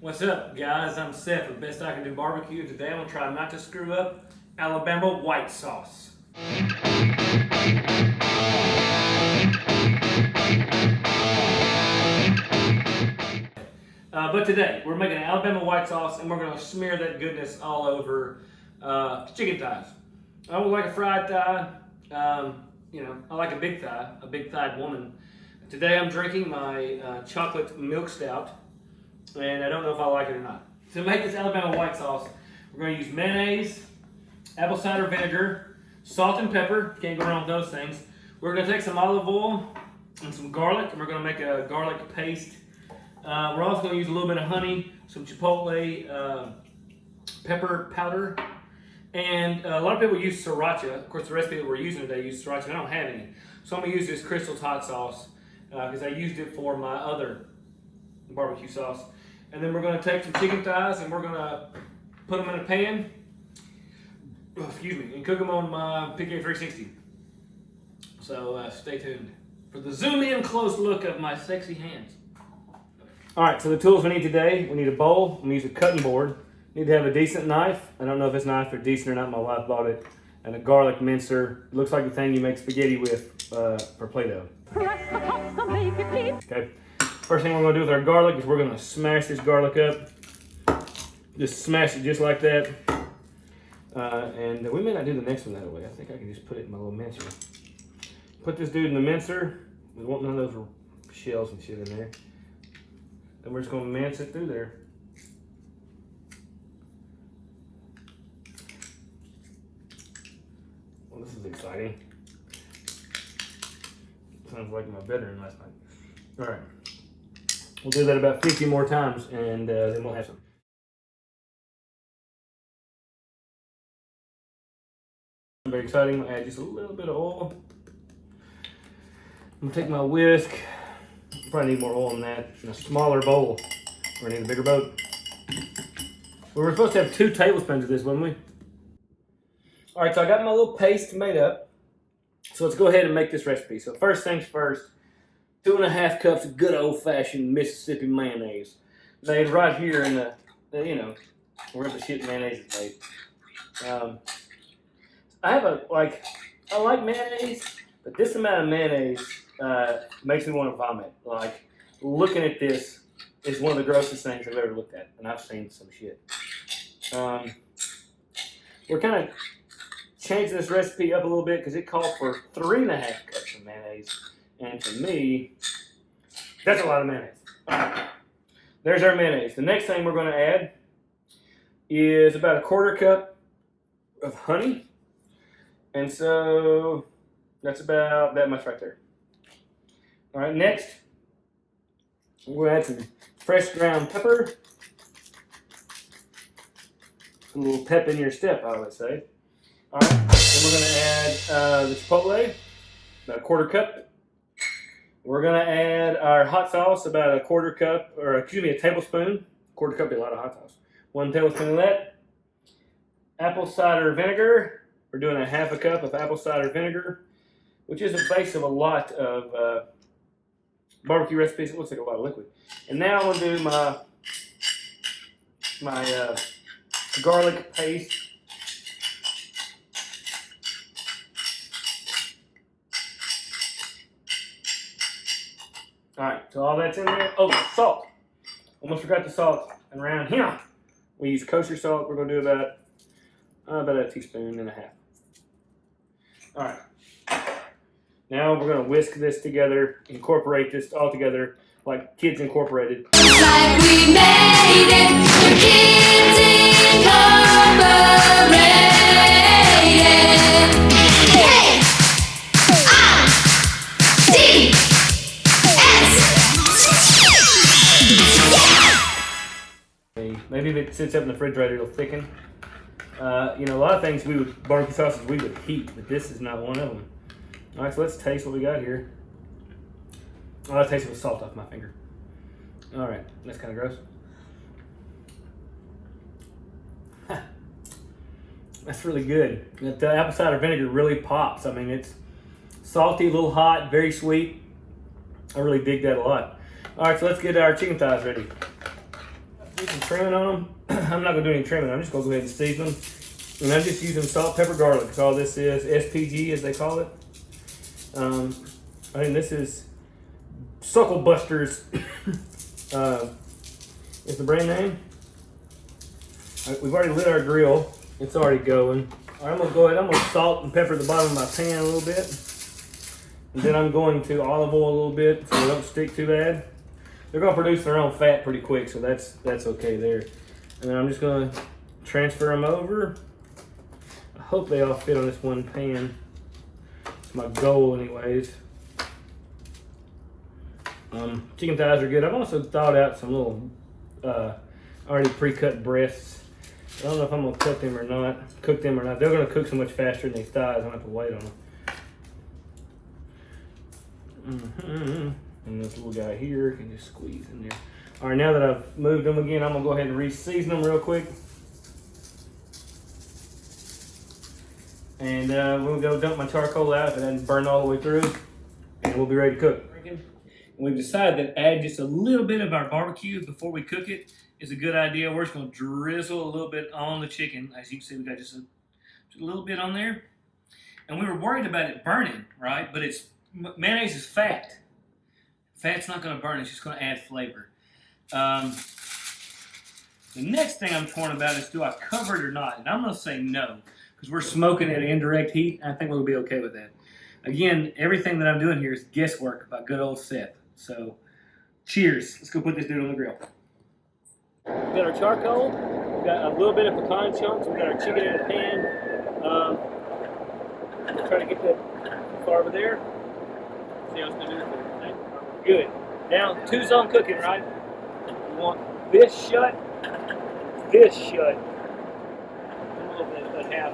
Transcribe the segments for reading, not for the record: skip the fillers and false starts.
What's up, guys? I'm Seth with Best I Can Do Barbecue. Today I'm gonna try not to screw up Alabama White Sauce. But today we're making an Alabama White Sauce, and we're gonna smear that goodness all over chicken thighs. I would like a fried thigh. I like a big thighed woman. Today I'm drinking my chocolate milk stout, and I don't know if I like it or not. To make this Alabama White Sauce, we're going to use mayonnaise, apple cider vinegar, salt and pepper. Can't go wrong with those things. We're going to take some olive oil and some garlic, and we're going to make a garlic paste. We're also going to use a little bit of honey, some chipotle pepper powder, and a lot of people use Sriracha. Of course, the recipe that we're using today uses Sriracha. I don't have any, so I'm going to use this Crystal's hot sauce because I used it for my other barbecue sauce. And then we're going to take some chicken thighs and we're going to put them in a pan, and cook them on my PK 360. So stay tuned for the zoom in close look of my sexy hands. All right, so the tools we need today, we need a bowl. I'm going to use a cutting board. Need to have a decent knife. I don't know if this knife is decent or not. My wife bought it. And a garlic mincer. It looks like the thing you make spaghetti with for Play-Doh. Okay. First thing we're going to do with our garlic is we're going to smash this garlic up. Just smash it just like that. And we may not do the next one that way. I think I can just put it in my little mincer. Put this dude in the mincer. We want none of those shells and shit in there. Then we're just going to mince it through there. Well, this is exciting. Sounds like my bedroom last night. All right. We'll do that about 50 more times, and then we'll have some. Very exciting. I'll add just a little bit of oil. I'm gonna take my whisk. Probably need more oil than that. In a smaller bowl. We're gonna need a bigger boat. We were supposed to have 2 tablespoons of this, weren't we? All right, so I got my little paste made up. So let's go ahead and make this recipe. So first things first. 2.5 cups of good old-fashioned Mississippi mayonnaise. Made right here in the where the shit mayonnaise is made. I like mayonnaise, but this amount of mayonnaise makes me want to vomit. Like, looking at this is one of the grossest things I've ever looked at, and I've seen some shit. We're kind of changing this recipe up a little bit because it called for 3.5 cups of mayonnaise. And to me, that's a lot of mayonnaise. There's our mayonnaise. The next thing we're going to add is about 1/4 cup of honey. And so that's about that much right there. All right, next, we're going to add some fresh ground pepper. A little pep in your step, I would say. All right, then we're going to add the chipotle, about 1/4 cup. We're going to add our hot sauce, about a 1/4 cup, or excuse me, a tablespoon. 1/4 cup would be a lot of hot sauce. 1 tablespoon of that. Apple cider vinegar. We're doing a 1/2 cup of apple cider vinegar, which is the base of a lot of barbecue recipes. It looks like a lot of liquid. And now I'm going to do my garlic paste. All right, so all that's in there. Oh, salt. Almost forgot the salt. And around here, we use kosher salt. We're going to do about 1.5 teaspoons. All right. Now we're going to whisk this together, incorporate this all together like Kids Incorporated. Like we made it, Kids Incorporated. Maybe if it sits up in the refrigerator, it'll thicken. A lot of things barbecue sauces we would heat, but this is not one of them. All right, so let's taste what we got here. Oh, I tasted the salt off my finger. All right, that's kind of gross. That's really good. The apple cider vinegar really pops. I mean, it's salty, a little hot, very sweet. I really dig that a lot. All right, so let's get our chicken thighs ready. Do some trimming on them. I'm not gonna do any trimming. I'm just gonna go ahead and season them. And I'm just using salt, pepper, garlic. That's all this is. SPG, as they call it. I think this is Suckle Busters. Is the brand name. We've already lit our grill. It's already going. All right, I'm gonna go ahead. I'm gonna salt and pepper the bottom of my pan a little bit. And then I'm going to olive oil a little bit so they don't stick too bad. They're gonna produce their own fat pretty quick, so that's okay there. And then I'm just gonna transfer them over. I hope they all fit on this one pan. It's my goal anyways. Chicken thighs are good. I've also thawed out some little already pre-cut breasts. I don't know if I'm gonna cook them or not. They're gonna cook so much faster than these thighs. I don't have to wait on them. And this little guy here can just squeeze in there. All right, now that I've moved them again, I'm gonna go ahead and re-season them real quick. And we'll go dump my charcoal out if it hasn't burned all the way through, and we'll be ready to cook. We've decided that add just a little bit of our barbecue before we cook it is a good idea. We're just gonna drizzle a little bit on the chicken. As you can see, we got just a little bit on there. And we were worried about it burning, right? But mayonnaise is fat. Fat's not gonna burn, it's just gonna add flavor. The next thing I'm torn about is, do I cover it or not? And I'm gonna say no, because we're smoking at indirect heat, and I think we'll be okay with that. Again, everything that I'm doing here is guesswork by good old Seth. So, cheers. Let's go put this dude on the grill. We got our charcoal. We got a little bit of pecan chunks. We got our chicken in the pan. We'll try to get that far over there. See how it's gonna do. Good. Now, 2-zone cooking, right? You want this shut, this shut. A little bit of half.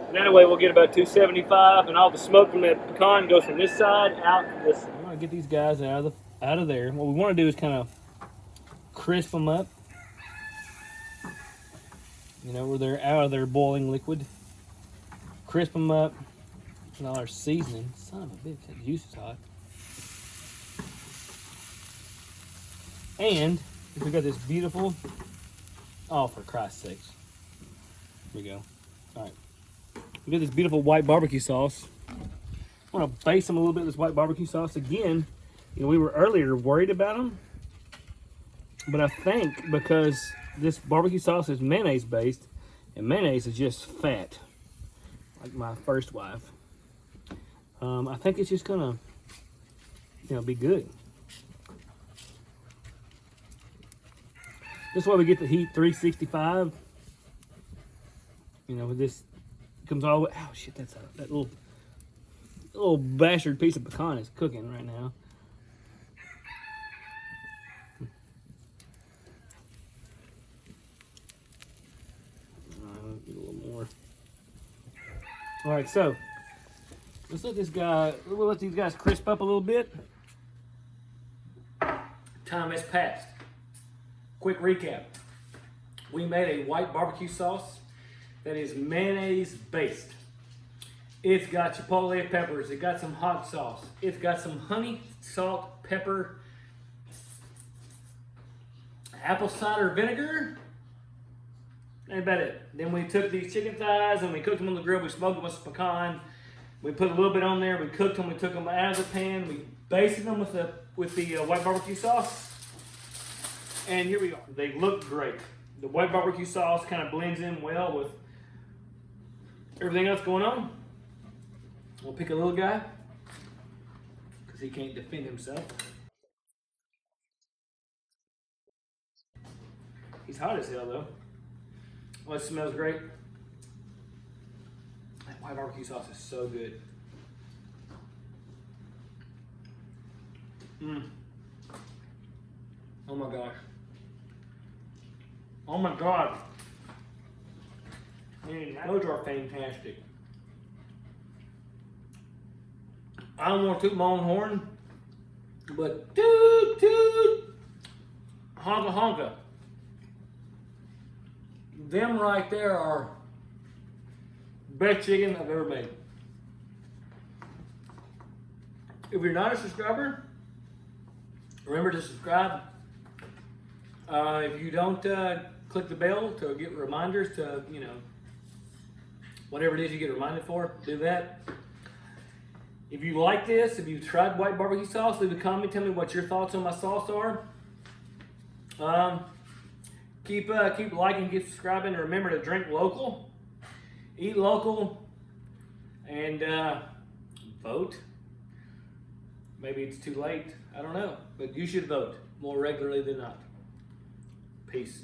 And that way we'll get about 275, and all the smoke from that pecan goes from this side out to this. We want to get these guys out of there. What we want to do is kind of crisp them up. You know, where they're out of their boiling liquid. Crisp them up with all our seasoning. Son of a bitch, that juice is hot. And we got this beautiful, oh, for Christ's sakes. Here we go. All right. We got this beautiful white barbecue sauce. I want to baste them a little bit with this white barbecue sauce. Again, you know, we were earlier worried about them, but I think because this barbecue sauce is mayonnaise based, and mayonnaise is just fat, like my first wife. I think it's just gonna, you know, be good. This is why we get the heat 365. You know, with this. Comes all the way. Oh shit! That little bastard piece of pecan is cooking right now. Get a little more. All right, so let's let this guy. We'll let these guys crisp up a little bit. Time has passed. Quick recap. We made a white barbecue sauce that is mayonnaise based. It's got chipotle peppers, it got some hot sauce, it's got some honey, salt, pepper, apple cider vinegar, and about it. Then we took these chicken thighs and we cooked them on the grill, we smoked them with some pecan, we put a little bit on there, we cooked them, we took them out of the pan, we basted them with the white barbecue sauce, and here we are. They look great. The white barbecue sauce kind of blends in well with everything else going on. We'll pick a little guy because he can't defend himself. He's hot as hell though. Oh, it smells great. That white barbecue sauce is so good. Oh my gosh. Oh my God. Man, those are fantastic. I don't want to toot my own horn, but toot toot, honka honka. Them right there are best chicken I've ever made. If you're not a subscriber, remember to subscribe. If you don't click the bell to get reminders to, you know, whatever it is you get reminded for, do that. If you like this, if you've tried white barbecue sauce, leave a comment. Tell me what your thoughts on my sauce are. Keep liking, keep subscribing, and remember to drink local, eat local, and vote. Maybe it's too late. I don't know, but you should vote more regularly than not. Peace.